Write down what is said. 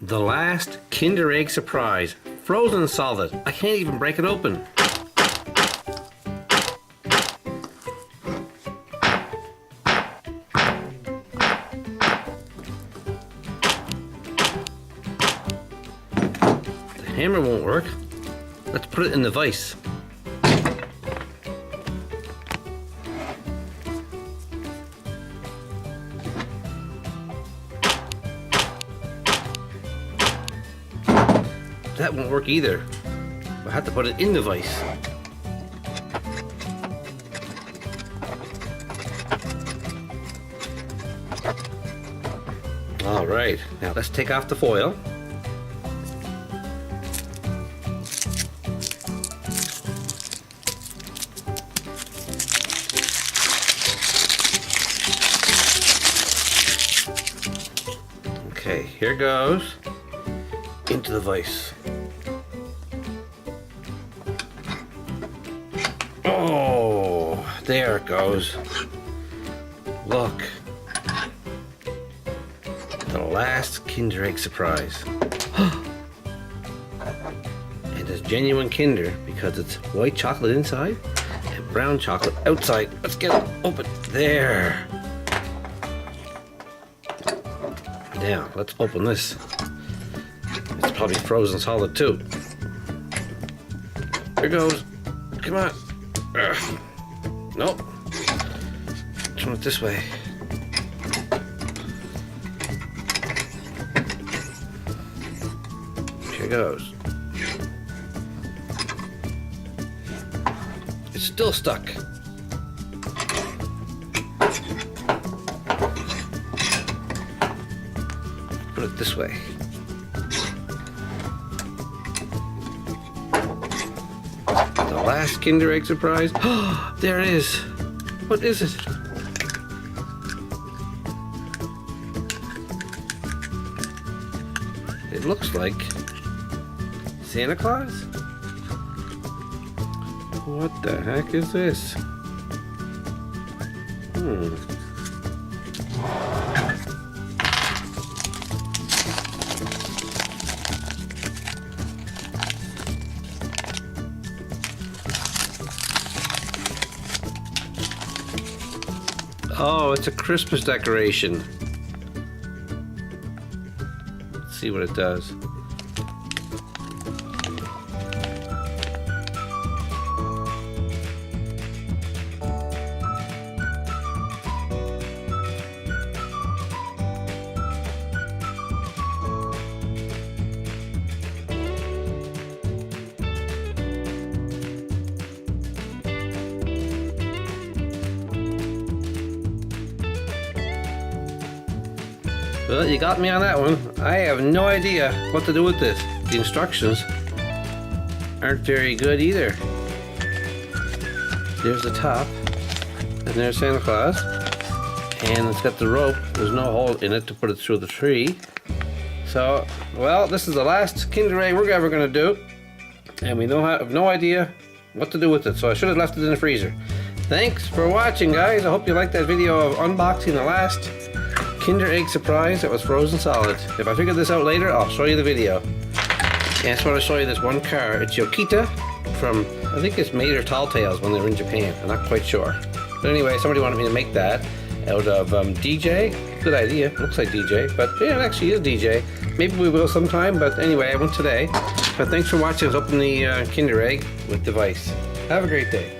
The last Kinder Egg surprise. Frozen solid. I can't even break it open. The hammer won't work. Let's put it in the vise. That won't work either. I have to put it in the vise. All right, now let's take off the foil. Okay, here goes into the vise. Oh, there it goes. Look. The last Kinder Egg surprise. It is genuine Kinder because it's white chocolate inside and brown chocolate outside. Let's get it open. There. Now, let's open this. It's probably frozen solid too. Here goes. Come on. Nope. Turn it this way. Here goes. It's still stuck. Put it this way. The last Kinder Egg surprise. Oh, there it is. What is it? It looks like Santa Claus? What the heck is this? Oh, it's a Christmas decoration. Let's see what it does. Well, you got me on that one. I have no idea what to do with this. The instructions aren't very good either. There's the top, and there's Santa Claus, and it's got the rope. There's no hole in it to put it through the tree. So, well, this is the last Kinder Egg we're ever going to do, and we have no idea what to do with it, so I should have left it in the freezer. Thanks for watching, guys. I hope you liked that video of unboxing the last Kinder Egg surprise that was frozen solid. If I figure this out later, I'll show you the video. And I just want to show you this one car. It's Yokita from, I think it's made or Tall Tales when they were in Japan. I'm not quite sure. But anyway, somebody wanted me to make that out of DJ. Good idea. Looks like DJ, but yeah, it actually is DJ. Maybe we will sometime, but anyway, I won't today. But thanks for watching us open the Kinder Egg with the Vise. Have a great day.